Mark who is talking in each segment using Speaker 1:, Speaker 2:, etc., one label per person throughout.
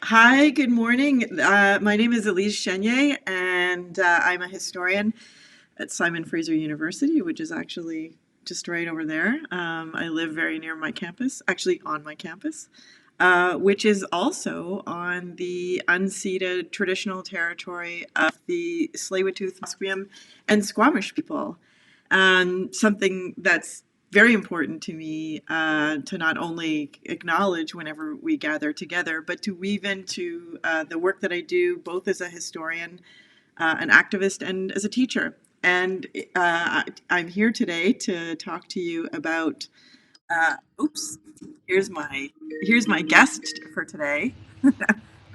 Speaker 1: Hi, good morning. My name is Elise Chenier, and I'm a historian at Simon Fraser University, which is actually just right over there. I live very near my campus, actually on my campus, which is also on the unceded traditional territory of the Tsleil-Waututh, Musqueam, and Squamish people. Something that's very important to me to not only acknowledge whenever we gather together, but to weave into the work that I do, both as a historian, an activist, and as a teacher. And I'm here today to talk to you about. Oops, here's my here's my guest for today.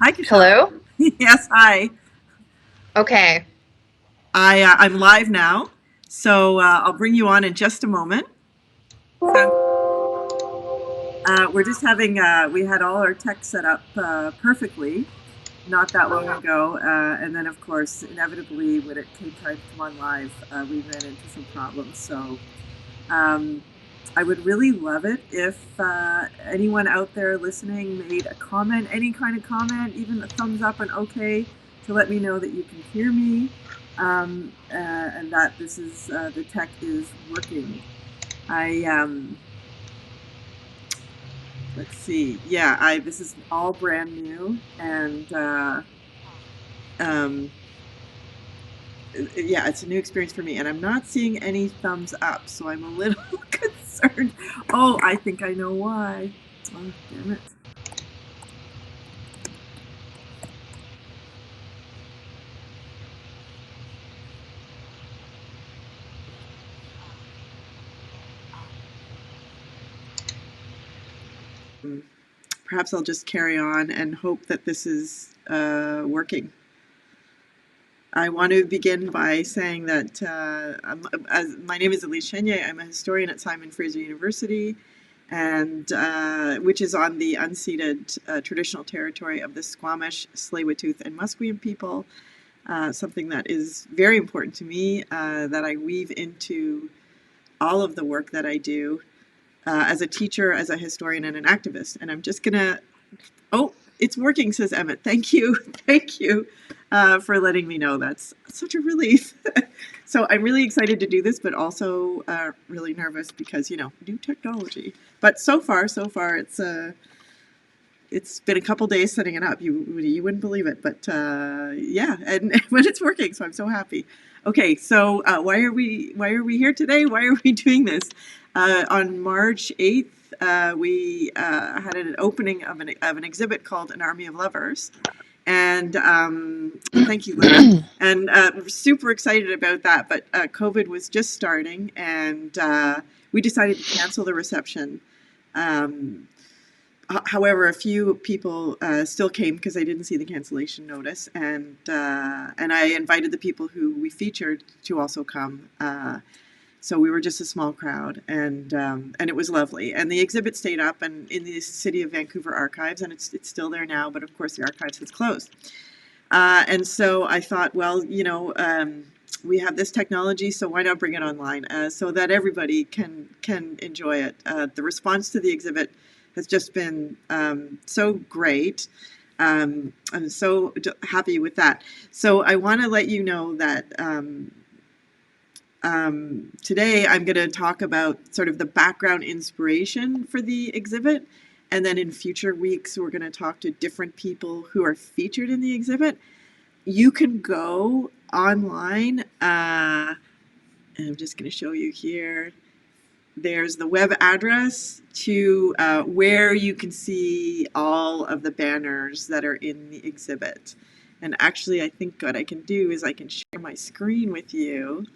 Speaker 1: Hi, Kaschelle.
Speaker 2: Hello?
Speaker 1: Yes, hi.
Speaker 2: Okay.
Speaker 1: I'm live now, so I'll bring you on in just a moment. Sound we're just having, we had all our tech set up perfectly not that long ago. And then, of course, inevitably, when it came time to come on live, we ran into some problems. So um, I would really love it if anyone out there listening made a comment, any kind of comment, even a thumbs up and okay, to let me know that you can hear me and that this is the tech is working. I Let's see. Yeah, I this is all brand new and um yeah, it's a new experience for me and I'm not seeing any thumbs up, so I'm a little concerned. Oh, I think I know why. Oh, damn it. Hmm. Perhaps I'll just carry on and hope that this is working. I want to begin by saying that my name is Elise Chenier. I'm a historian at Simon Fraser University, and which is on the unceded traditional territory of the Squamish, Tsleil-Waututh, and Musqueam people. Something that is very important to me, that I weave into all of the work that I do as a teacher, as a historian, and an activist. And I'm just gonna Oh, it's working, says Emmett. Thank you. Thank you for letting me know. That's such a relief. So I'm really excited to do this, but also really nervous because, new technology. But so far, it's been a couple days setting it up. You wouldn't believe it, but yeah, and when it's working, so I'm so happy. Okay, so why are we here today? Why are we doing this? On March 8th, we had an opening of an exhibit called An Army of Lovers. And thank you, Linda. And we're super excited about that. But COVID was just starting, and we decided to cancel the reception. Um, However, a few people still came because they didn't see the cancellation notice, and I invited the people who we featured to also come. So we were just a small crowd, and it was lovely. And the exhibit stayed up and in the City of Vancouver archives, and it's still there now. But of course, the archives has closed. And so I thought, well, we have this technology, so why not bring it online so that everybody can enjoy it. The response to the exhibit has just been so great. I'm so happy with that. So I want to let you know that today I'm going to talk about sort of the background inspiration for the exhibit. And then in future weeks, we're going to talk to different people who are featured in the exhibit. You can go online, and I'm just going to show you here. There's the web address to where you can see all of the banners that are in the exhibit. And actually, I think what I can do is I can share my screen with you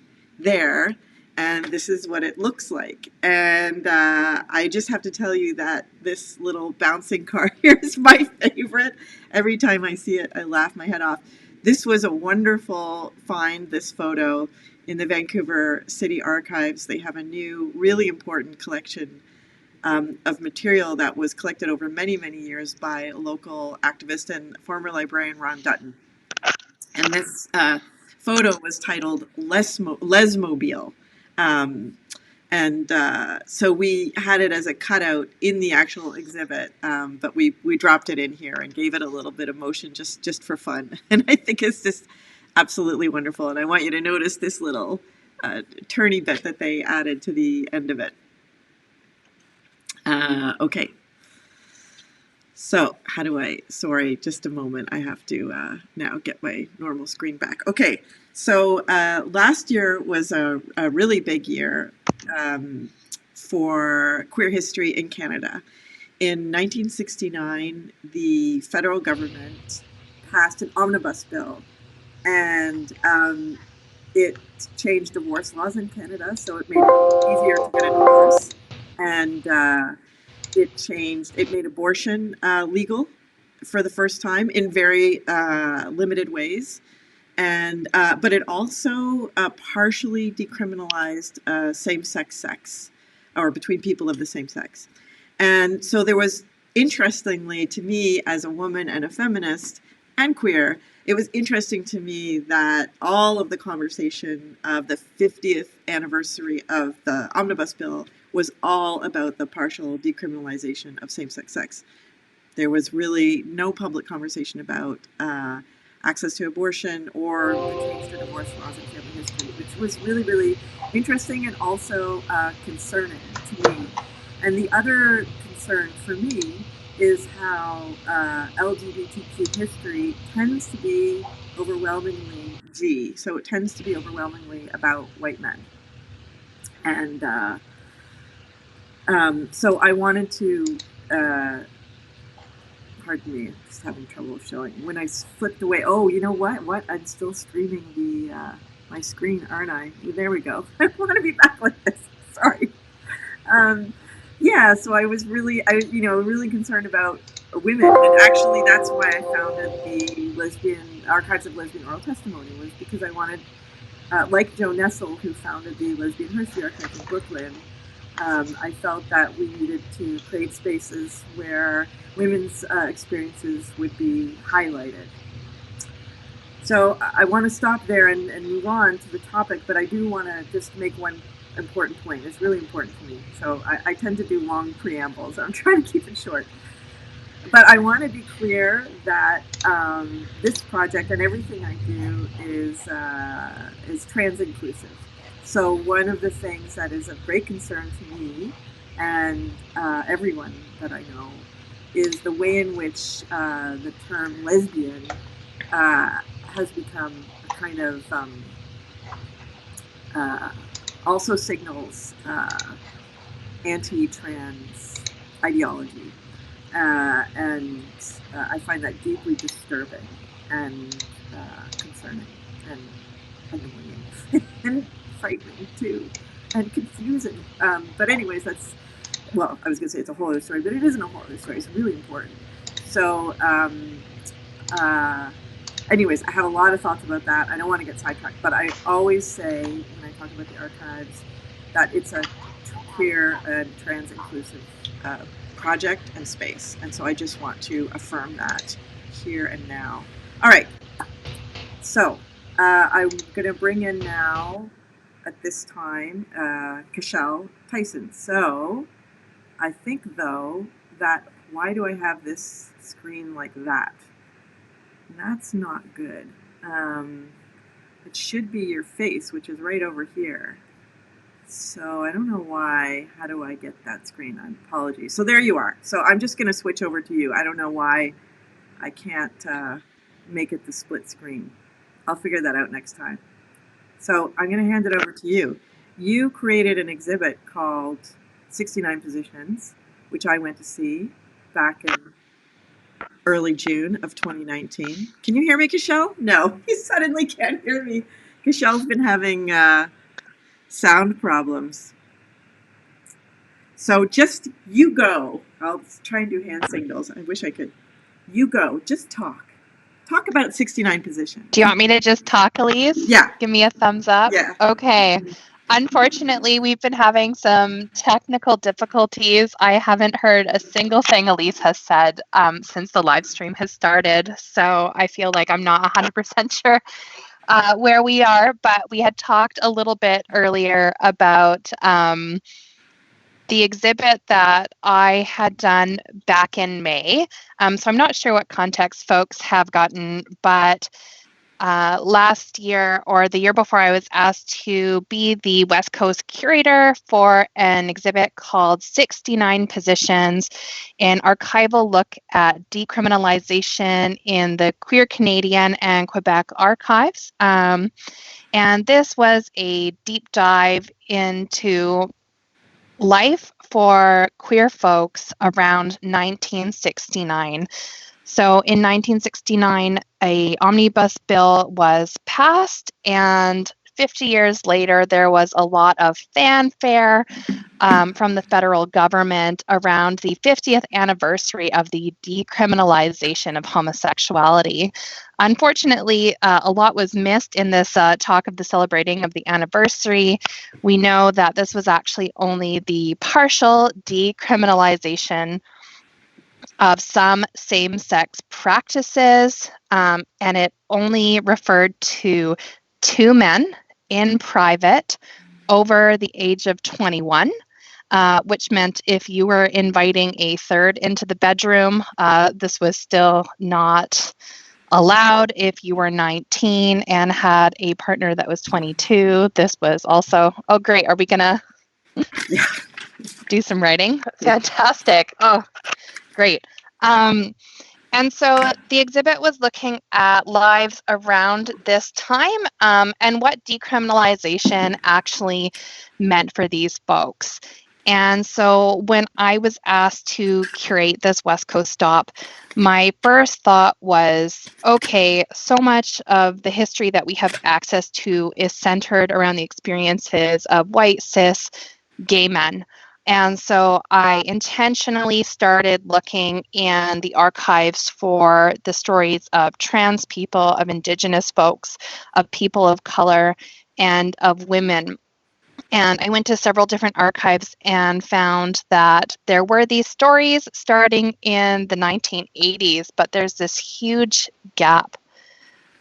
Speaker 1: there, and this is what it looks like. And I just have to tell you that this little bouncing car here is my favorite. Every time I see it, I laugh my head off. This was a wonderful find, this photo in the Vancouver City Archives. They have a new, really important collection of material that was collected over many, many years by a local activist and former librarian, Ron Dutton. And this photo was titled Lesmobile. Um, And so we had it as a cutout in the actual exhibit, but we dropped it in here and gave it a little bit of motion just for fun. And I think it's just absolutely wonderful. And I want you to notice this little turny bit that they added to the end of it. Okay. So how do I, sorry, just a moment. I have to now get my normal screen back. Okay. So last year was a really big year for queer history in Canada. In 1969, the federal government passed an omnibus bill, and it changed divorce laws in Canada, so it made it easier to get a divorce, and it made abortion legal for the first time in very limited ways. And but it also partially decriminalized same-sex sex, or between people of the same sex. And so there was, interestingly to me as a woman and a feminist and queer, it was interesting to me that all of the conversation of the 50th anniversary of the omnibus bill was all about the partial decriminalization of same-sex sex. There was really no public conversation about access to abortion or the change to divorce laws in family history, which was really, really interesting and also concerning to me. And the other concern for me is how LGBTQ history tends to be overwhelmingly G. So it tends to be overwhelmingly about white men. And so I wanted to pardon me, I'm just having trouble showing. When I flipped away, oh, you know what? I'm still streaming the my screen, aren't I? There we go. I want to be back like this. Sorry. Yeah, so I was really, really concerned about women, and actually that's why I founded the Lesbian Archives of Lesbian Oral Testimony, was because I wanted, like Joe Nessel, who founded the Lesbian History Archive in Brooklyn, I felt that we needed to create spaces where women's experiences would be highlighted. So I want to stop there and move on to the topic, but I do want to just make one important point. It's really important to me. So I tend to do long preambles. I'm trying to keep it short. But I want to be clear that this project and everything I do is trans inclusive. So one of the things that is of great concern to me and everyone that I know is the way in which the term lesbian has become a kind of also signals anti-trans ideology. And I find that deeply disturbing and concerning and annoying and frightening too, and confusing. But anyways, that's, well, I was going to say it's a whole other story, but it isn't a whole other story. It's really important. So anyways, I have a lot of thoughts about that. I don't want to get sidetracked, but I always say when I talk about the archives that it's a queer and trans inclusive project and space. And so I just want to affirm that here and now. All right. So I'm going to bring in now at this time Kaschelle Theissen. So I think, though, that why do I have this screen like that? That's not good. It should be your face, which is right over here. So I don't know why. How do I get that screen? Apologies. So there you are. So I'm just going to switch over to you. I don't know why I can't make it the split screen. I'll figure that out next time. So I'm going to hand it over to you. You created an exhibit called 69 Positions, which I went to see back in early June of 2019. Can you hear me, Kaschelle? No, you suddenly can't hear me. Kaschelle's been having sound problems. So just you go. I'll try and do hand signals. I wish I could. You go. Just talk. Talk about 69 Positions.
Speaker 2: Do you want me to just talk, Elise?
Speaker 1: Yeah.
Speaker 2: Give me a thumbs up?
Speaker 1: Yeah.
Speaker 2: Okay. Unfortunately, we've been having some technical difficulties. I haven't heard a single thing Elise has said since the live stream has started. So I feel like I'm not 100% sure where we are, but we had talked a little bit earlier about the exhibit that I had done back in May. So I'm not sure what context folks have gotten, but last year or the year before, I was asked to be the West Coast curator for an exhibit called 69 Positions, an archival look at decriminalization in the queer Canadian and Quebec archives. And this was a deep dive into life for queer folks around 1969. So in 1969, a omnibus bill was passed, and 50 years later, there was a lot of fanfare from the federal government around the 50th anniversary of the decriminalization of homosexuality. Unfortunately, a lot was missed in this talk of the celebrating of the anniversary. We know that this was actually only the partial decriminalization of some same-sex practices, and it only referred to 2 men in private over the age of 21, which meant if you were inviting a third into the bedroom, this was still not allowed. If you were 19 and had a partner that was 22, this was also, oh great, are we gonna do some writing? Fantastic. Oh, great. And so the exhibit was looking at lives around this time and what decriminalization actually meant for these folks. And so when I was asked to curate this West Coast stop, my first thought was, okay, so much of the history that we have access to is centered around the experiences of white, cis, gay men. And so I intentionally started looking in the archives for the stories of trans people, of Indigenous folks, of people of color, and of women. And I went to several different archives and found that there were these stories starting in the 1980s, but there's this huge gap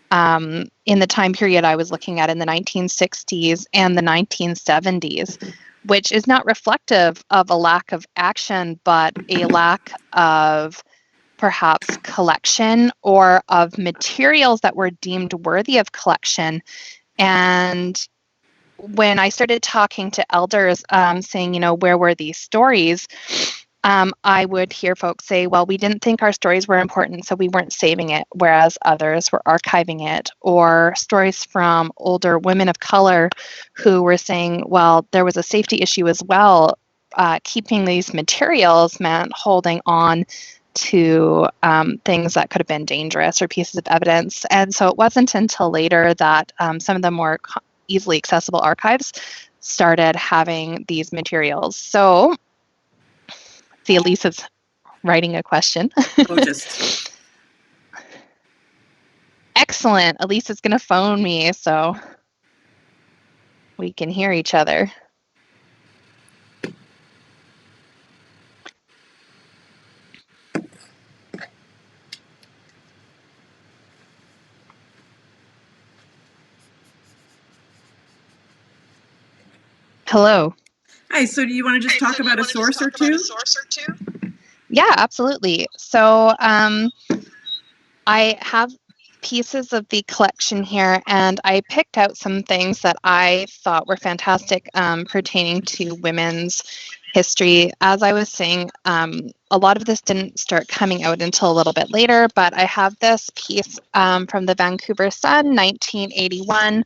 Speaker 2: in the time period I was looking at in the 1960s and the 1970s, which is not reflective of a lack of action, but a lack of perhaps collection or of materials that were deemed worthy of collection. And when I started talking to elders saying, you know, where were these stories? I would hear folks say, well, we didn't think our stories were important, so we weren't saving it, whereas others were archiving it. Or stories from older women of color who were saying, well, there was a safety issue as well. Keeping these materials meant holding on to things that could have been dangerous or pieces of evidence. And so it wasn't until later that some of the more easily accessible archives started having these materials. So see, Elisa's writing a question.
Speaker 1: Just
Speaker 2: Excellent. Elisa's going to phone me so we can hear each other. Hello.
Speaker 1: Hi, so do you want to just talk about a source or two?
Speaker 2: Yeah, absolutely. So I have pieces of the collection here, and I picked out some things that I thought were fantastic pertaining to women's history. As I was saying, a lot of this didn't start coming out until a little bit later, but I have this piece from the Vancouver Sun, 1981.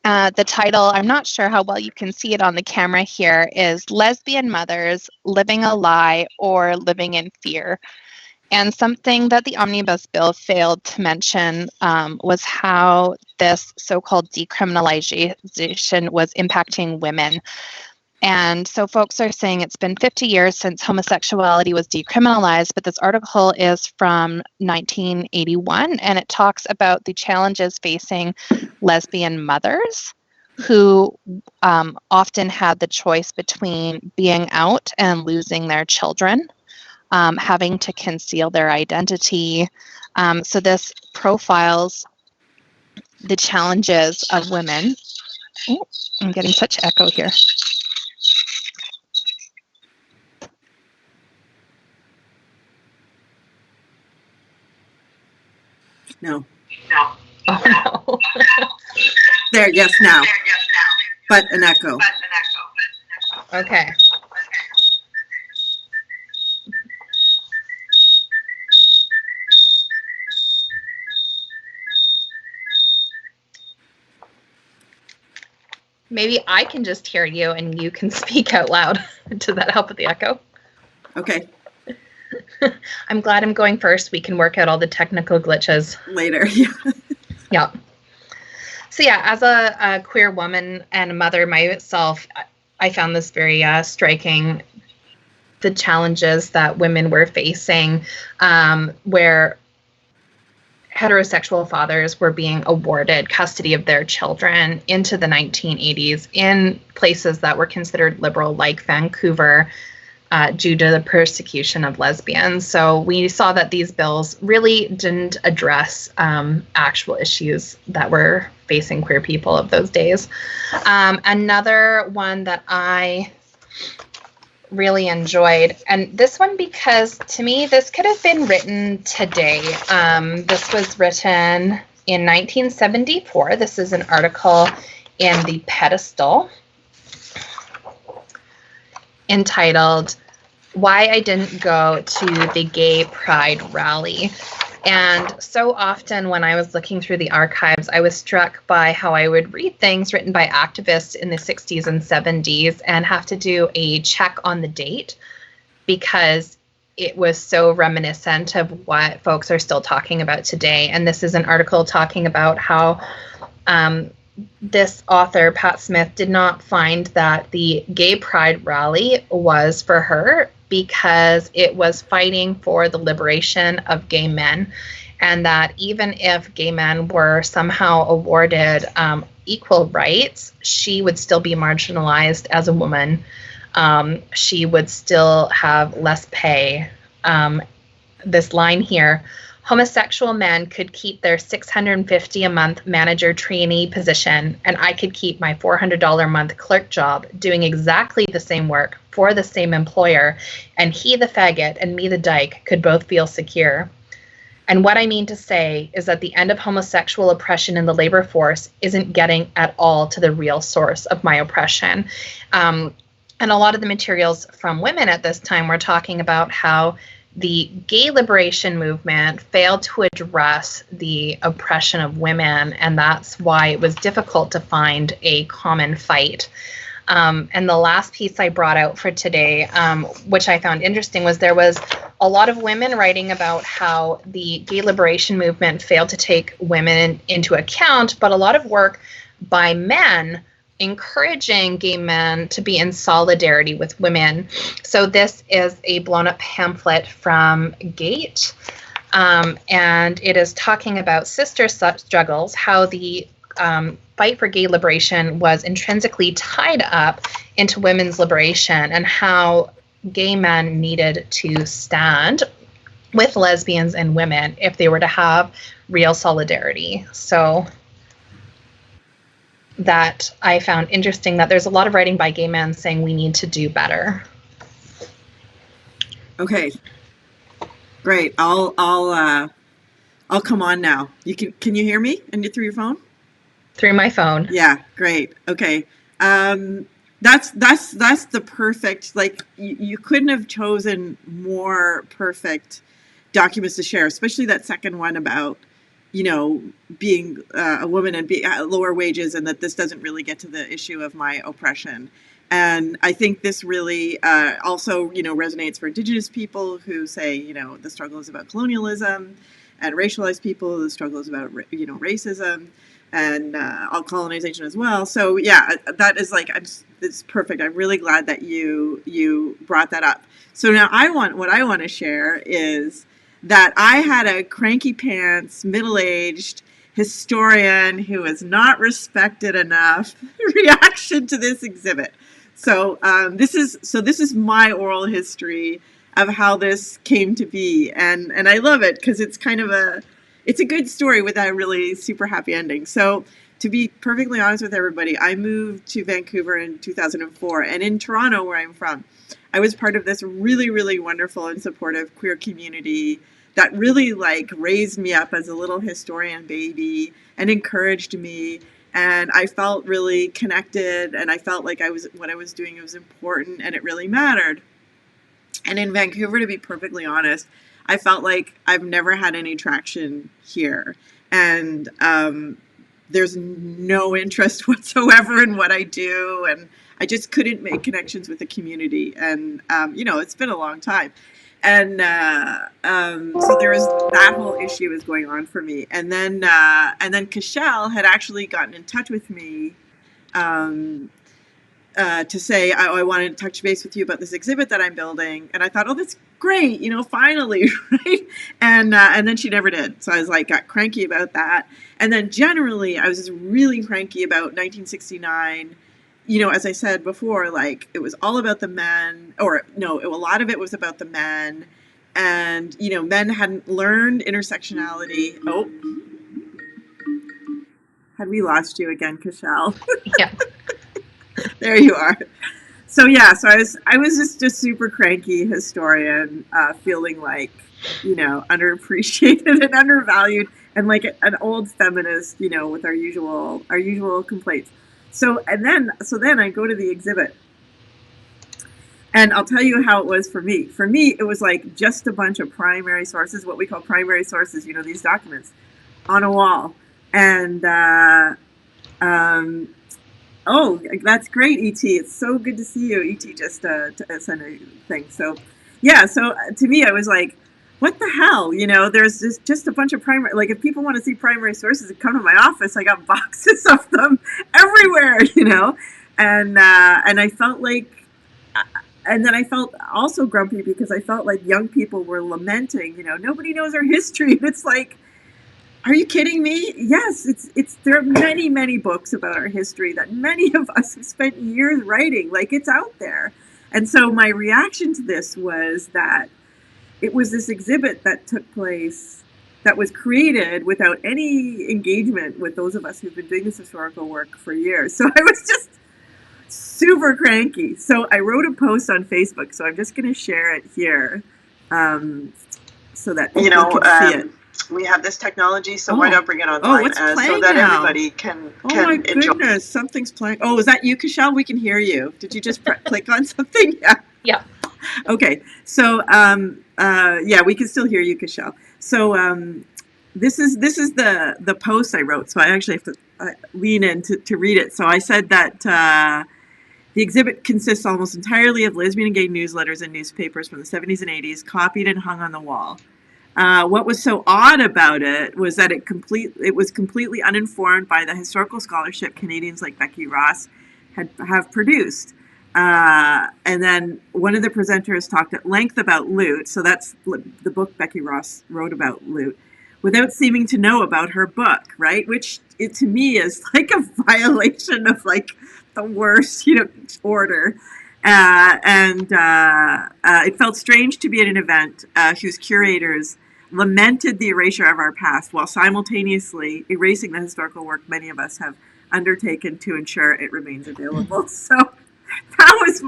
Speaker 2: The title, I'm not sure how well you can see it on the camera here, is Lesbian Mothers, Living a Lie or Living in Fear. And something that the Omnibus Bill failed to mention was how this so-called decriminalization was impacting women. And so folks are saying it's been 50 years since homosexuality was decriminalized, but this article is from 1981, and it talks about the challenges facing lesbian mothers who often had the choice between being out and losing their children, having to conceal their identity. So this profiles the challenges of women. Oh, I'm getting such echo here.
Speaker 1: No.
Speaker 2: Oh, no.
Speaker 1: There, yes, now. But an echo.
Speaker 2: Okay. Maybe I can just hear you and you can speak out loud. Does that help with the echo?
Speaker 1: Okay.
Speaker 2: I'm glad I'm going first. We can work out all the technical glitches
Speaker 1: Later, yeah.
Speaker 2: Yeah. So yeah, as a queer woman and a mother myself, I found this very striking, the challenges that women were facing, where heterosexual fathers were being awarded custody of their children into the 1980s in places that were considered liberal, like Vancouver, due to the persecution of lesbians. So we saw that these bills really didn't address actual issues that were facing queer people of those days. Another one that I really enjoyed, and this one because to me this could have been written today. This was written in 1974. This is an article in the Pedestal entitled "Why I Didn't Go to the Gay Pride Rally." And so often when I was looking through the archives, I was struck by how I would read things written by activists in the 60s and 70s and have to do a check on the date because it was so reminiscent of what folks are still talking about today. And this is an article talking about how this author, Pat Smith, did not find that the Gay Pride Rally was for her because it was fighting for the liberation of gay men, and that even if gay men were somehow awarded equal rights, she would still be marginalized as a woman. She would still have less pay. This line here: homosexual men could keep their $650 a month manager trainee position, and I could keep my $400 a month clerk job doing exactly the same work for the same employer, and he, the faggot, and me, the dyke, could both feel secure. And what I mean to say is that the end of homosexual oppression in the labor force isn't getting at all to the real source of my oppression. And a lot of the materials from women at this time were talking about how the gay liberation movement failed to address the oppression of women, and that's why it was difficult to find a common fight. And the last piece I brought out for today, which I found interesting, was there was a lot of women writing about how the gay liberation movement failed to take women into account, but a lot of work by men encouraging gay men to be in solidarity with women. So this is a blown up pamphlet from Gate, and it is talking about sister struggles, how the fight for gay liberation was intrinsically tied up into women's liberation, and how gay men needed to stand with lesbians and women if they were to have real solidarity. So that I found interesting, that there's a lot of writing by gay men saying we need to do better.
Speaker 1: Okay, great. I'll come on now. Can you hear me? And through your phone?
Speaker 2: Through my phone.
Speaker 1: Yeah, great. Okay. That's the perfect, like you couldn't have chosen more perfect documents to share, especially that second one about, being a woman and lower wages, and that this doesn't really get to the issue of my oppression. And I think this really also, resonates for Indigenous people who say, the struggle is about colonialism, and racialized people, the struggle is about, racism, and all colonization as well. So yeah, that is it's perfect. I'm really glad that you brought that up. So now what I want to share is that I had a cranky pants, middle-aged historian who was not respected enough reaction to this exhibit. So this is my oral history of how this came to be, and I love it because it's kind of it's a good story with that really super happy ending. So, to be perfectly honest with everybody, I moved to Vancouver in 2004, and in Toronto, where I'm from, I was part of this really, really wonderful and supportive queer community that really like raised me up as a little historian baby and encouraged me. And I felt really connected, and I felt like what I was doing was important and it really mattered. And in Vancouver, to be perfectly honest, I felt like I've never had any traction here. And there's no interest whatsoever in what I do. And I just couldn't make connections with the community. And, it's been a long time. And so there was that whole issue was going on for me. And then Kaschelle had actually gotten in touch with me to say I wanted to touch base with you about this exhibit that I'm building, and I thought, oh, that's great, finally, right? And then she never did, so I was like, got cranky about that, and then generally I was just really cranky about 1969. As I said before, like it was all about the men, or no, a lot of it was about the men, and men hadn't learned intersectionality. Oh, had we lost you again, Kaschelle?
Speaker 2: Yeah.
Speaker 1: There you are. So yeah, so I was just a super cranky historian, feeling like underappreciated and undervalued, and like an old feminist, with our usual complaints. So then I go to the exhibit, and I'll tell you how it was for me. For me, it was like just a bunch of primary sources, what we call primary sources, these documents on a wall, and oh, that's great, ET. It's so good to see you. ET just sent a thing. So, yeah. So to me, I was like, what the hell? There's just a bunch of primary. Like, if people want to see primary sources, come to my office. I got boxes of them everywhere. And I felt like, and then I felt also grumpy because I felt like young people were lamenting. Nobody knows our history. And it's like, are you kidding me? Yes, it's there are many, many books about our history that many of us have spent years writing. Like, it's out there. And so my reaction to this was that it was this exhibit that took place, that was created without any engagement with those of us who've been doing this historical work for years. So I was just super cranky. So I wrote a post on Facebook. So I'm just going to share it here, so that people can see it. We have this technology, so why not bring it online?
Speaker 2: What's playing
Speaker 1: so that
Speaker 2: now?
Speaker 1: everybody can my enjoy. Goodness, something's playing. Oh, is that you, Kaschelle? We can hear you. Did you just click on something? Yeah.
Speaker 2: Yeah.
Speaker 1: Okay. So, yeah, we can still hear you, Kaschelle. So, this is the post I wrote. So I actually have to lean in to read it. So I said that the exhibit consists almost entirely of lesbian and gay newsletters and newspapers from the 70s and 80s, copied and hung on the wall. What was so odd about it was that it was completely uninformed by the historical scholarship Canadians like Becky Ross have produced. And then one of the presenters talked at length about loot. So that's the book Becky Ross wrote about loot, without seeming to know about her book, right? Which to me is like a violation of like the worst, order. It felt strange to be at an event whose curators lamented the erasure of our past while simultaneously erasing the historical work many of us have undertaken to ensure it remains available. So that was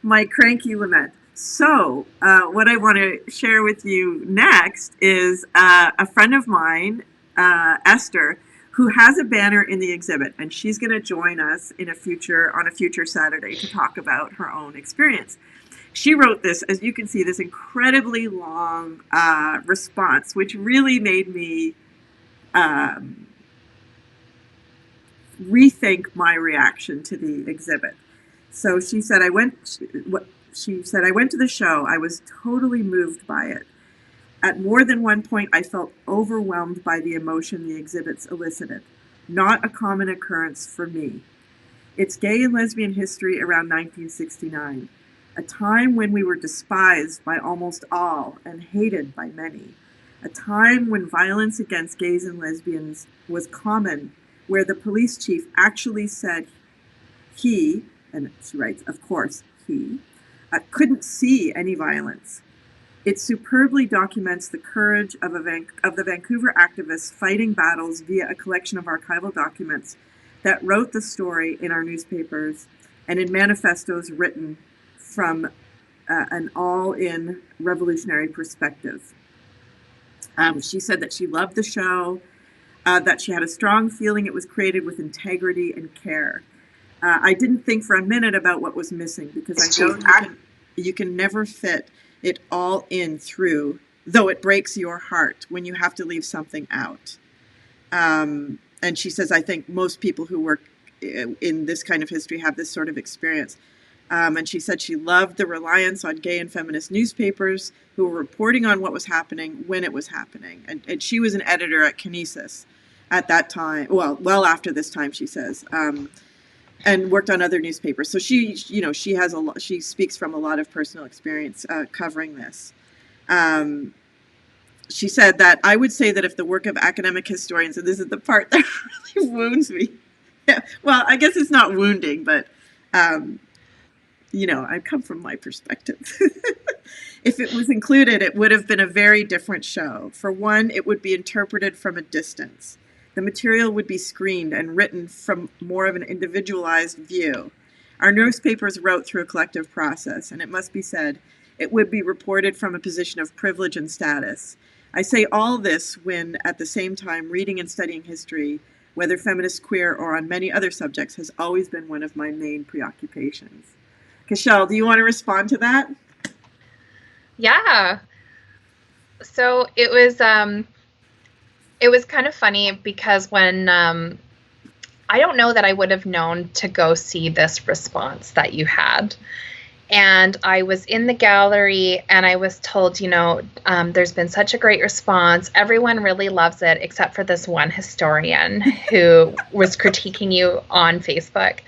Speaker 1: my cranky lament. So what I want to share with you next is a friend of mine, Esther, who has a banner in the exhibit, and she's going to join us on a future Saturday to talk about her own experience. She wrote this, as you can see, this incredibly long response, which really made me rethink my reaction to the exhibit. So she said, I went to the show. I was totally moved by it. At more than one point, I felt overwhelmed by the emotion the exhibits elicited. Not a common occurrence for me. It's gay and lesbian history around 1969, a time when we were despised by almost all and hated by many, a time when violence against gays and lesbians was common, where the police chief actually said he, and she writes, of course, he, couldn't see any violence. It superbly documents the courage of the Vancouver activists fighting battles via a collection of archival documents that wrote the story in our newspapers and in manifestos written from an all-in revolutionary perspective. She said that she loved the show, that she had a strong feeling it was created with integrity and care. I didn't think for a minute about what was missing, because I know you can never fit it all in through, though it breaks your heart when you have to leave something out. And she says, I think most people who work in this kind of history have this sort of experience. And she said she loved the reliance on gay and feminist newspapers who were reporting on what was happening when it was happening. And she was an editor at Kinesis at that time, well after this time, she says, and worked on other newspapers. So she speaks from a lot of personal experience covering this. She said that I would say that if the work of academic historians, and this is the part that really wounds me. Yeah, well, I guess it's not wounding, but I come from my perspective. If it was included, it would have been a very different show. For one, it would be interpreted from a distance. The material would be screened and written from more of an individualized view. Our newspapers wrote through a collective process, and it must be said, it would be reported from a position of privilege and status. I say all this when, at the same time, reading and studying history, whether feminist, queer, or on many other subjects, has always been one of my main preoccupations. Kaschelle, do you want to respond to that?
Speaker 2: Yeah. So it was kind of funny because when I don't know that I would have known to go see this response that you had. And I was in the gallery and I was told, there's been such a great response. Everyone really loves it, except for this one historian who was critiquing you on Facebook.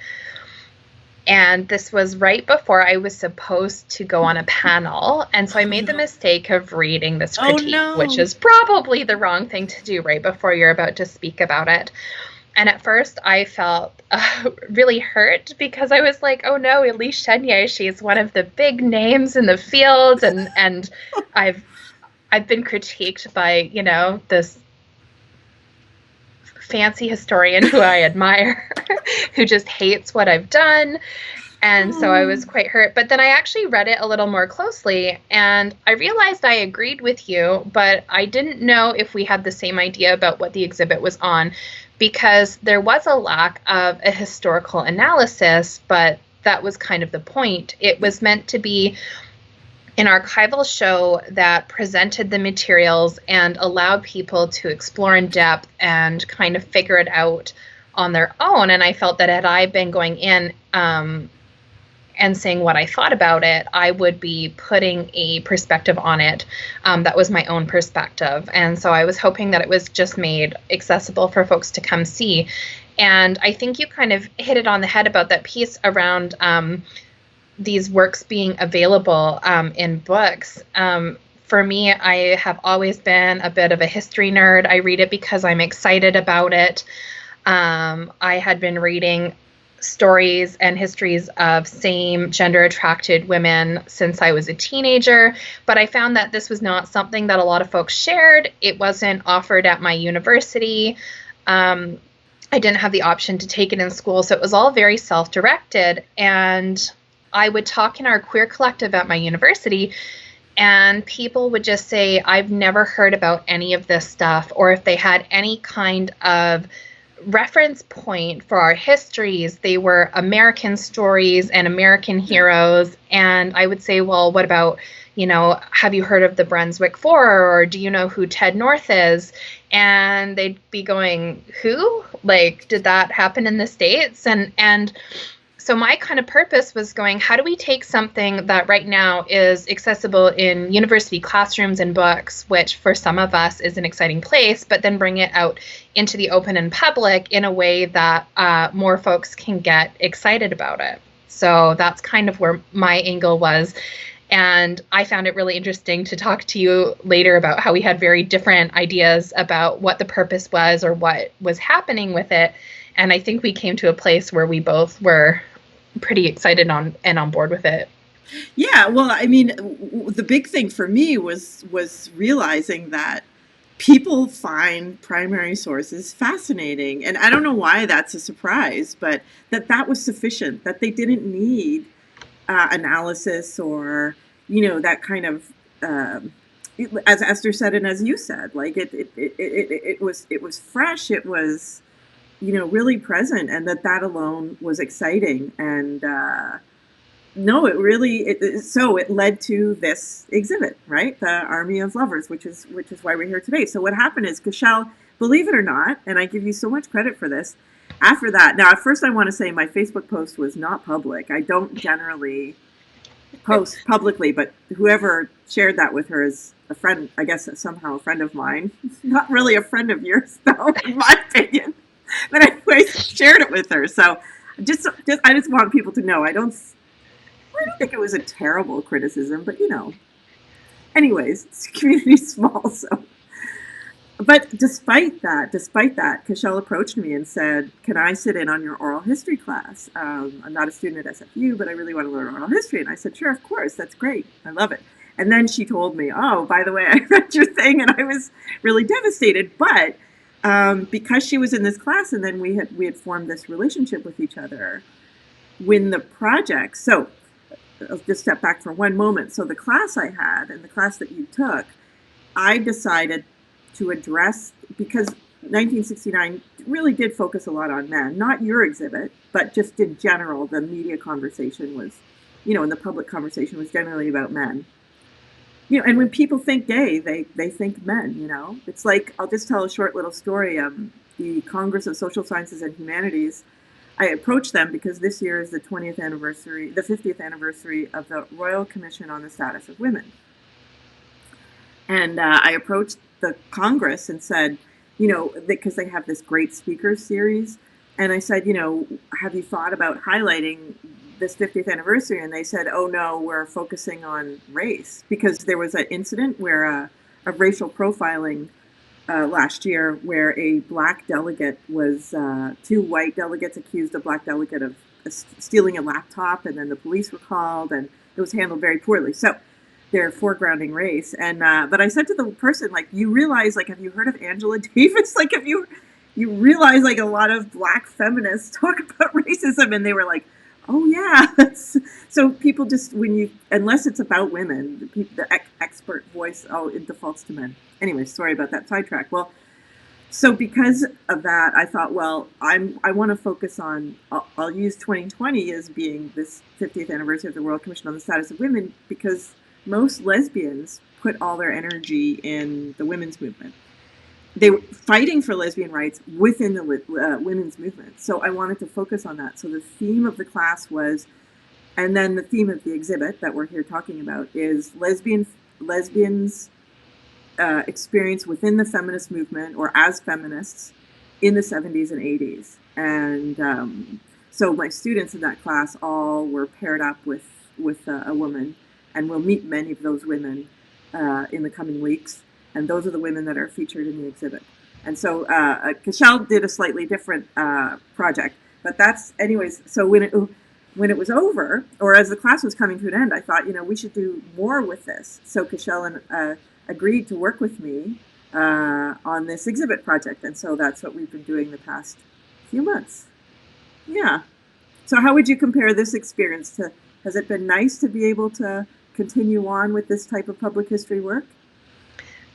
Speaker 2: And this was right before I was supposed to go on a panel. And so I made the mistake of reading this critique, which is probably the wrong thing to do right before you're about to speak about it. And at first I felt really hurt because I was like, oh no, Elise Chenier, she's one of the big names in the field. And I've been critiqued by, this fancy historian who I admire, who just hates what I've done. And so I was quite hurt. But then I actually read it a little more closely and I realized I agreed with you, but I didn't know if we had the same idea about what the exhibit was on, because there was a lack of a historical analysis, but that was kind of the point. It was meant to be an archival show that presented the materials and allowed people to explore in depth and kind of figure it out on their own. And I felt that had I been going in and saying what I thought about it, I would be putting a perspective on it that was my own perspective. And so I was hoping that it was just made accessible for folks to come see. And I think you kind of hit it on the head about that piece around these works being available in books. For me, I have always been a bit of a history nerd. I read it because I'm excited about it. I had been reading stories and histories of same gender attracted women since I was a teenager, but I found that this was not something that a lot of folks shared. It wasn't offered at my university. I didn't have the option to take it in school, so it was all very self-directed. And I would talk in our queer collective at my university, and people would just say, I've never heard about any of this stuff, or if they had any kind of reference point for our histories, they were American stories and American heroes. And I would say, well, what about, have you heard of the Brunswick Four, or do you know who Ted North is? And they'd be going, who? Like, did that happen in the States? And so my kind of purpose was going, how do we take something that right now is accessible in university classrooms and books, which for some of us is an exciting place, but then bring it out into the open and public in a way that more folks can get excited about it. So that's kind of where my angle was. And I found it really interesting to talk to you later about how we had very different ideas about what the purpose was or what was happening with it. And I think we came to a place where we both were pretty excited on board with it.
Speaker 1: Yeah, well, I mean, the big thing for me was realizing that people find primary sources fascinating, and I don't know why that's a surprise, but that was sufficient. That they didn't need analysis or that kind of as Esther said and as you said, like it was fresh. It was really present, and that alone was exciting. And no, it really so it led to this exhibit, right? The Army of Lovers, which is why we're here today. So what happened is, Kaschelle, believe it or not, and I give you so much credit for this. After that, now at first I want to say my Facebook post was not public. I don't generally post publicly, but whoever shared that with her is a friend, I guess somehow a friend of mine. Not really a friend of yours, though, in my opinion. But I shared it with her. So I just want people to know I don't think it was a terrible criticism, but anyways, it's community small, so. But despite that, Kaschelle approached me and said, "Can I sit in on your oral history class? I'm not a student at SFU, but I really want to learn oral history." And I said, "Sure, of course, that's great. I love it." And then she told me, "Oh, by the way, I read your thing," and I was really devastated. But because she was in this class, and then we had formed this relationship with each other, when the project. So I'll just step back for one moment. So the class I had and the class that you took, I decided to address, because 1969 really did focus a lot on men, not your exhibit, but just in general, the media conversation was, and the public conversation was generally about men. And when people think gay, they think men, It's like, I'll just tell a short little story. The Congress of Social Sciences and Humanities, I approached them because this year is the 50th anniversary of the Royal Commission on the Status of Women. And I approached the Congress and said, because they have this great speakers series. And I said, have you thought about highlighting this 50th anniversary? And they said, "Oh no, we're focusing on race," because there was an incident where of racial profiling last year, where a black delegate was, two white delegates accused a black delegate of stealing a laptop, and then the police were called, and it was handled very poorly. So they're foregrounding race. And but I said to the person, like, you realize, like, have you heard of Angela Davis? Like, have you realize, like, a lot of black feminists talk about racism? And they were like, "Oh yeah." So people just, unless it's about women, the expert voice, it defaults to men. Anyway, sorry about that sidetrack. Well, so because of that, I thought, well, I want to focus on, I'll use 2020 as being this 50th anniversary of the Royal Commission on the Status of Women, because most lesbians put all their energy in the women's movement. They were fighting for lesbian rights within the women's movement. So I wanted to focus on that. So the theme of the class was, and then the theme of the exhibit that we're here talking about is lesbians' experience within the feminist movement, or as feminists, in the 70s and 80s. And so my students in that class all were paired up with a woman, and we'll meet many of those women in the coming weeks. And those are the women that are featured in the exhibit. And so Kaschelle did a slightly different project, but that's, anyways. So when it was over, or as the class was coming to an end, I thought, we should do more with this. So Kaschelle agreed to work with me on this exhibit project, and so that's what we've been doing the past few months. Yeah. So how would you compare this experience to? Has it been nice to be able to continue on with this type of public history work?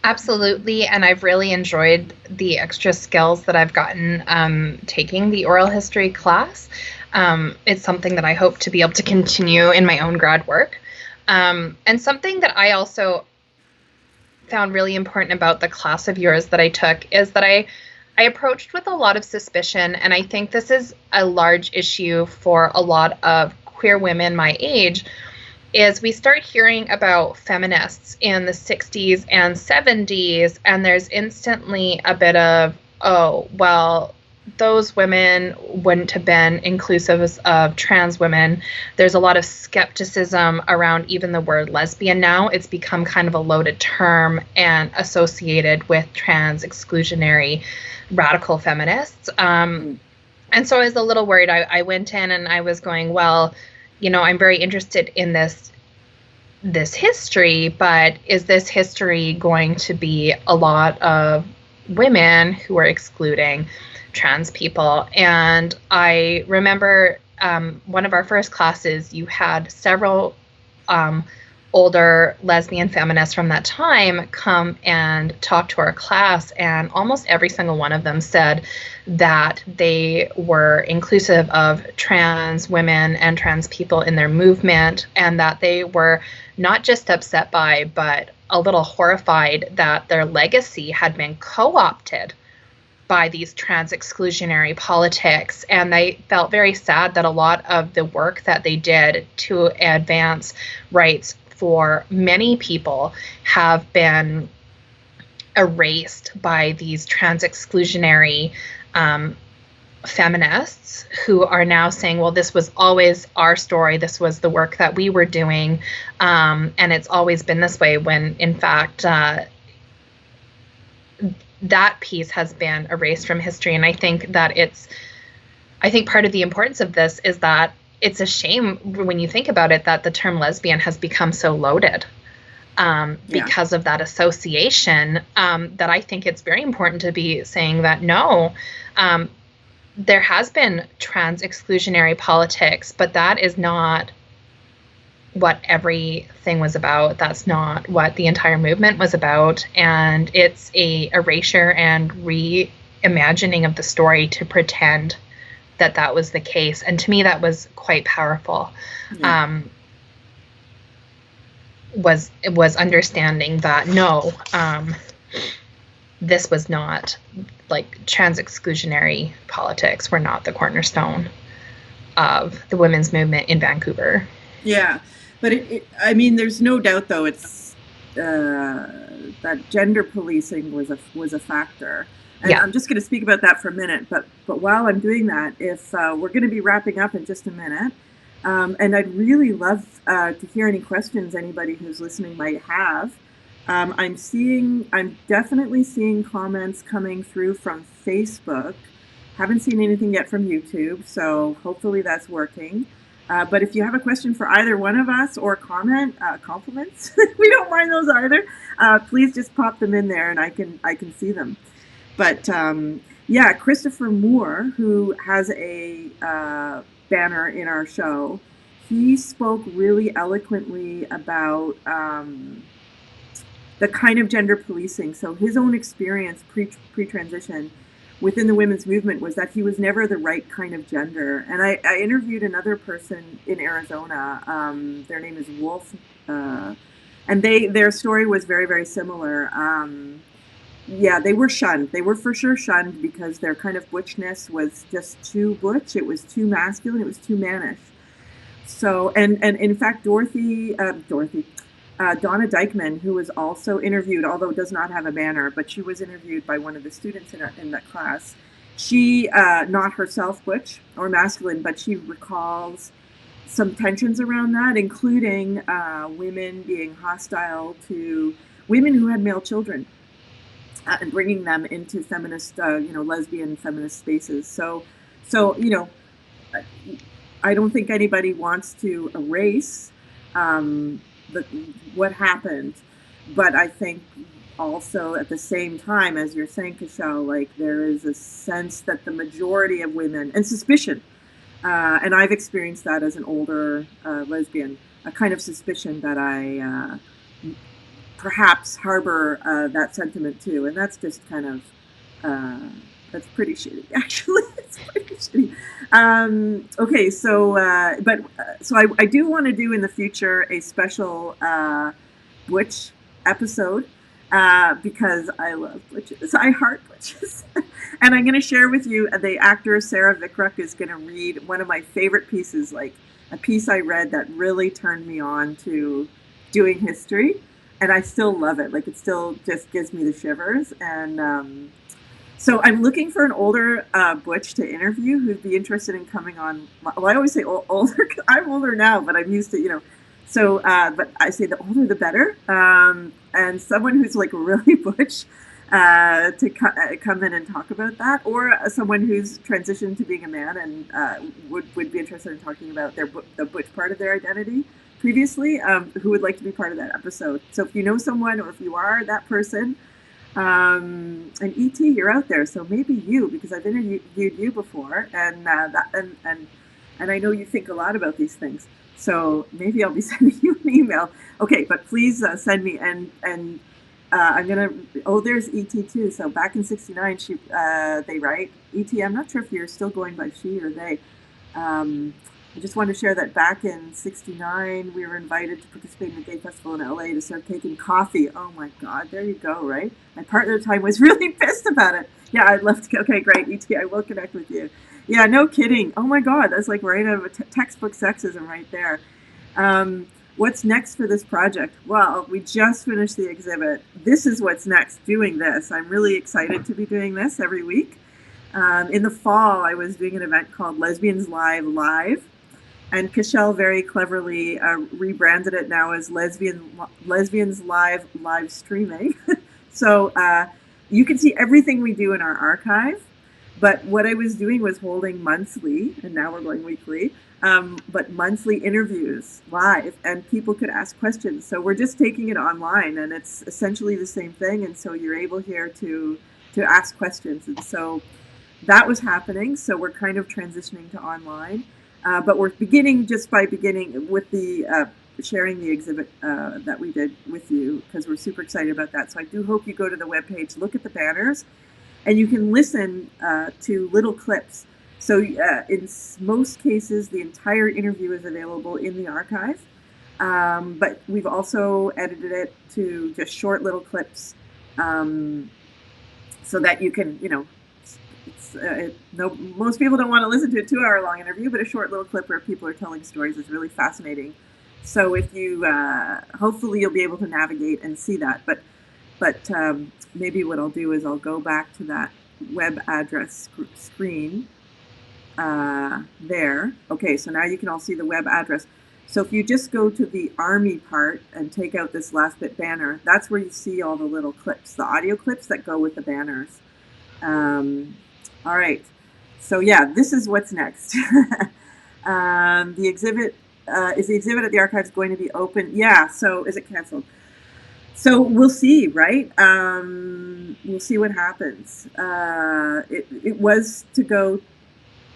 Speaker 2: Absolutely, and I've really enjoyed the extra skills that I've gotten taking the oral history class. It's something that I hope to be able to continue in my own grad work. And something that I also found really important about the class of yours that I took is that I approached with a lot of suspicion, and I think this is a large issue for a lot of queer women my age, is we start hearing about feminists in the 60s and 70s, and there's instantly a bit of, oh, well, those women wouldn't have been inclusive of trans women. There's a lot of skepticism around even the word lesbian now. It's become kind of a loaded term and associated with trans exclusionary radical feminists. And so I was a little worried. I went in and I was going, well, I'm very interested in this this history, but is this history going to be a lot of women who are excluding trans people? And I remember one of our first classes, you had several older lesbian feminists from that time come and talk to our class, and almost every single one of them said that they were inclusive of trans women and trans people in their movement, and that they were not just upset by, but a little horrified that their legacy had been co-opted by these trans exclusionary politics. And they felt very sad that a lot of the work that they did to advance rights for many people have been erased by these trans exclusionary feminists who are now saying, well, this was always our story. This was the work that we were doing. And it's always been this way, when in fact, that piece has been erased from history. And I think that I think part of the importance of this is that it's a shame when you think about it that the term lesbian has become so loaded because of that association, that I think it's very important to be saying that no, there has been trans exclusionary politics, but that is not what everything was about. That's not what the entire movement was about. And it's a erasure and reimagining of the story to pretend that that was the case. And to me, that was quite powerful. Yeah. Was understanding that no, this was not, like, trans exclusionary politics were not the cornerstone of the women's movement in Vancouver.
Speaker 1: Yeah, but I mean, there's no doubt, though, it's that gender policing was a factor. And yeah. I'm just going to speak about that for a minute. But while I'm doing that, if we're going to be wrapping up in just a minute, and I'd really love to hear any questions anybody who's listening might have. I'm definitely seeing comments coming through from Facebook. Haven't seen anything yet from YouTube, so hopefully that's working. But if you have a question for either one of us or compliments, we don't mind those either. Please just pop them in there, and I can see them. But yeah, Christopher Moore, who has a banner in our show, he spoke really eloquently about the kind of gender policing. So his own experience pre-transition within the women's movement was that he was never the right kind of gender. And I interviewed another person in Arizona. Their name is Wolf, and their story was very, very similar. Yeah, they were shunned. They were for sure shunned because their kind of butchness was just too butch. It was too masculine. It was too mannish. So, and in fact, Donna Dykeman, who was also interviewed, although does not have a banner, but she was interviewed by one of the students in that class. She, not herself butch or masculine, but she recalls some tensions around that, including women being hostile to women who had male children. And bringing them into feminist, lesbian feminist spaces. So, I don't think anybody wants to erase what happened, but I think also at the same time, as you're saying, Kaschelle, like there is a sense that the majority of women, and suspicion, and I've experienced that as an older lesbian, a kind of suspicion that I perhaps harbor that sentiment too, and that's just kind of that's pretty shitty, actually. It's pretty shitty. Okay, so I do want to do in the future a special butch episode because I love butches. I heart butches, and I'm going to share with you the actor Sarah Vikruck is going to read one of my favorite pieces, like a piece I read that really turned me on to doing history. And I still love it. Like, it still just gives me the shivers. And so I'm looking for an older butch to interview who'd be interested in coming on. Well, I always say older. I'm older now, but I'm used to, So, but I say the older the better. And someone who's like really butch to come in and talk about that, or someone who's transitioned to being a man and would be interested in talking about the butch part of their identity. previously who would like to be part of that episode. So if you know someone or if you are that person, and ET, you're out there, so maybe you, because I've interviewed you before, and and I know you think a lot about these things. So maybe I'll be sending you an email. Okay, but please send me and I'm gonna. Oh, there's ET too. So back in '69, she they write ET. I'm not sure if you're still going by she or they. I just want to share that back in '69, we were invited to participate in a gay festival in LA to serve cake and coffee. Oh my God, there you go, right? My partner at the time was really pissed about it. Yeah, I'd love to. Okay, great, ET, I will connect with you. Yeah, no kidding. Oh my God, that's like right out of a textbook sexism right there. What's next for this project? Well, we just finished the exhibit. This is what's next, doing this. I'm really excited to be doing this every week. In the fall, I was doing an event called Lesbian Lives, and Kaschelle very cleverly rebranded it now as Lesbians live streaming. So you can see everything we do in our archive. But what I was doing was holding monthly, and now we're going weekly, but monthly interviews live, and people could ask questions. So we're just taking it online, and it's essentially the same thing. And so you're able here to ask questions. And so that was happening. So we're kind of transitioning to online. But we're beginning with the sharing the exhibit that we did with you, because we're super excited about that. So I do hope you go to the webpage, look at the banners, and you can listen to little clips. So in most cases, the entire interview is available in the archive. But we've also edited it to just short little clips so that you can, most people don't want to listen to a 2-hour long interview, but a short little clip where people are telling stories is really fascinating. So if you, hopefully you'll be able to navigate and see that. But maybe what I'll do is I'll go back to that web address screen there. Okay, so now you can all see the web address. So if you just go to the Army part and take out this last bit banner, that's where you see all the little clips, the audio clips that go with the banners. All right, so yeah, this is what's next. The exhibit, is the exhibit at the archives going to be open? Yeah, so is it canceled? So we'll see, right? We'll see what happens. It was to go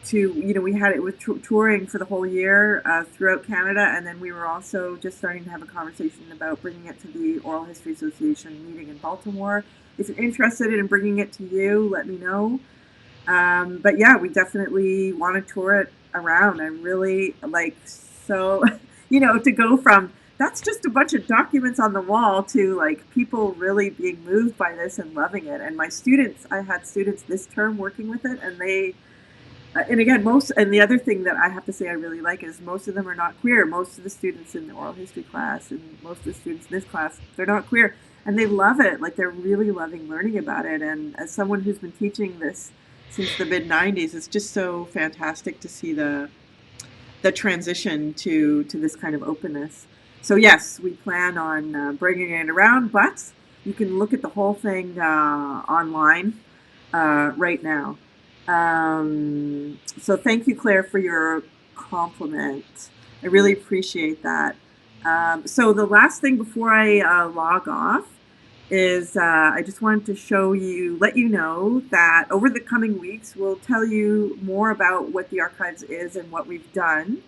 Speaker 1: to, we had it with touring for the whole year throughout Canada, and then we were also just starting to have a conversation about bringing it to the Oral History Association meeting in Baltimore. If you're interested in bringing it to you, let me know. But yeah, we definitely want to tour it around. I'm really so, to go from that's just a bunch of documents on the wall to like people really being moved by this and loving it. And my students, I had students this term working with it, and they, and again, and the other thing that I have to say I really like is most of them are not queer. Most of the students in the oral history class and most of the students in this class, they're not queer, and they love it. Like they're really loving learning about it. And as someone who's been teaching this since the mid-90s, it's just so fantastic to see the transition to this kind of openness. So yes, we plan on bringing it around, but you can look at the whole thing online right now. So thank you, Claire, for your compliment. I really appreciate that. So the last thing before I log off is I just wanted to let you know that over the coming weeks, we'll tell you more about what the archives is and what we've done.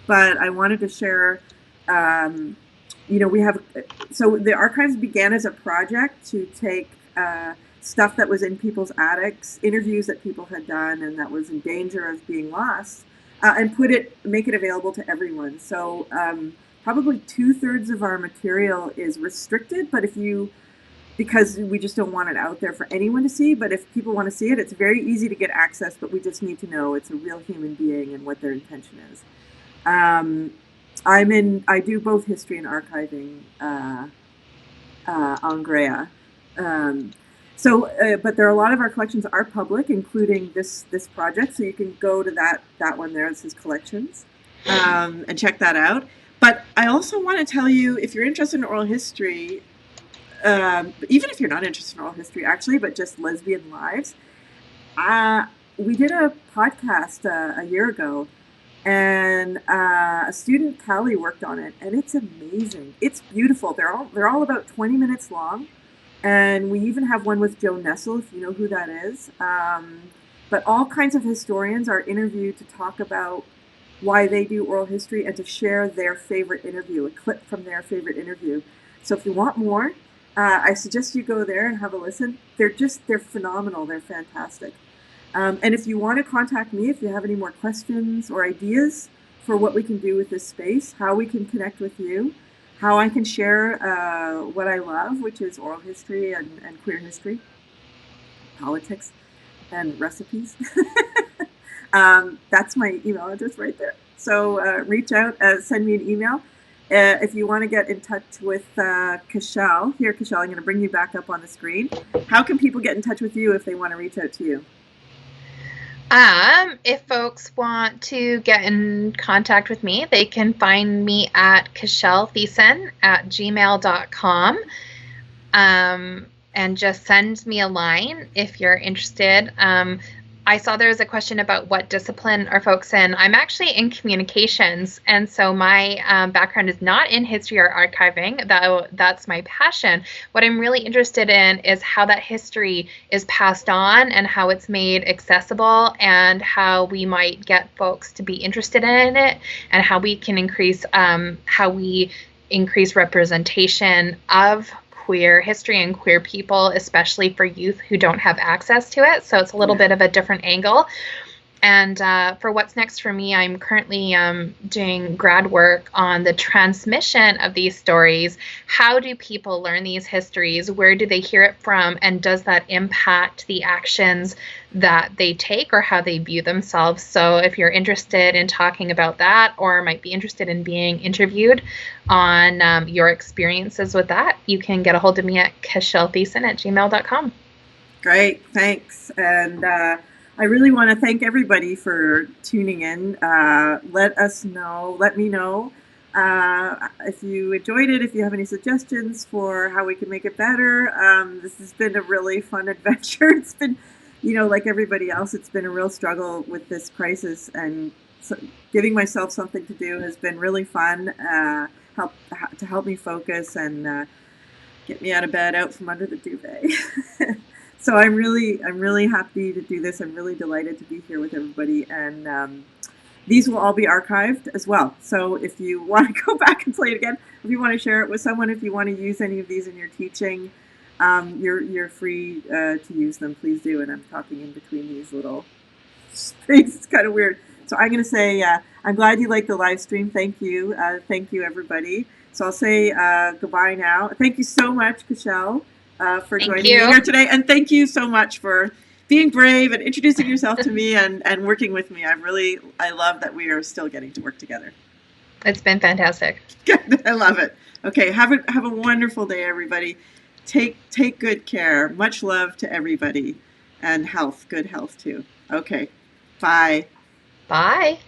Speaker 1: But I wanted to share, so the archives began as a project to take stuff that was in people's attics, interviews that people had done and that was in danger of being lost, and make it available to everyone. So probably 2/3 of our material is restricted, but because we just don't want it out there for anyone to see. But if people want to see it, it's very easy to get access, but we just need to know it's a real human being and what their intention is. I do both history and archiving Angrea. But there are a lot of our collections are public, including this project. So you can go to that one there. This is collections, and check that out. But I also want to tell you, if you're interested in oral history, even if you're not interested in oral history, actually, but just Lesbian Lives, we did a podcast a year ago, and a student, Callie, worked on it, and it's amazing. It's beautiful. They're all about 20 minutes long, and we even have one with Joe Nessel, if you know who that is. But all kinds of historians are interviewed to talk about why they do oral history and to share their favorite interview, a clip from their favorite interview. So if you want more, I suggest you go there and have a listen. They're phenomenal. They're fantastic. And if you want to contact me, if you have any more questions or ideas for what we can do with this space, how we can connect with you, how I can share what I love, which is oral history and queer history, politics, and recipes. That's my email address right there. So reach out, send me an email. If you want to get in touch with Kaschelle, here, Kaschelle, I'm going to bring you back up on the screen. How can people get in touch with you if they want to reach out to you?
Speaker 2: If folks want to get in contact with me, they can find me at kaschelletheissen@gmail.com. And just send me a line if you're interested. I saw there was a question about what discipline are folks in. I'm actually in communications, and so my background is not in history or archiving. That's my passion. What I'm really interested in is how that history is passed on and how it's made accessible, and how we might get folks to be interested in it, and how we can increase representation of queer history and queer people, especially for youth who don't have access to it. So it's a little bit of a different angle. And for what's next for me, I'm currently doing grad work on the transmission of these stories. How do people learn these histories? Where do they hear it from? And does that impact the actions that they take or how they view themselves? So if you're interested in talking about that, or might be interested in being interviewed on your experiences with that, you can get a hold of me at kaschelletheissen@gmail.com.
Speaker 1: Great, thanks. And I really want to thank everybody for tuning in. Let me know if you enjoyed it, if you have any suggestions for how we can make it better. This has been a really fun adventure. It's been, like everybody else, it's been a real struggle with this crisis, and so giving myself something to do has been really fun, to help me focus and get me out of bed, out from under the duvet. So I'm really happy to do this. I'm really delighted to be here with everybody, and these will all be archived as well. So if you want to go back and play it again, if you want to share it with someone, if you want to use any of these in your teaching, you're free to use them. Please do. And I'm talking in between these little things. It's kind of weird. So I'm going to say I'm glad you liked the live stream. Thank you, everybody. So I'll say goodbye now. Thank you so much, Kaschelle, for joining me here today. And thank you so much for being brave and introducing yourself to me and working with me. I love that we are still getting to work together.
Speaker 2: It's been fantastic.
Speaker 1: Good. I love it. Okay. Have a wonderful day, everybody. Take good care. Much love to everybody, and good health too. Okay. Bye.
Speaker 2: Bye.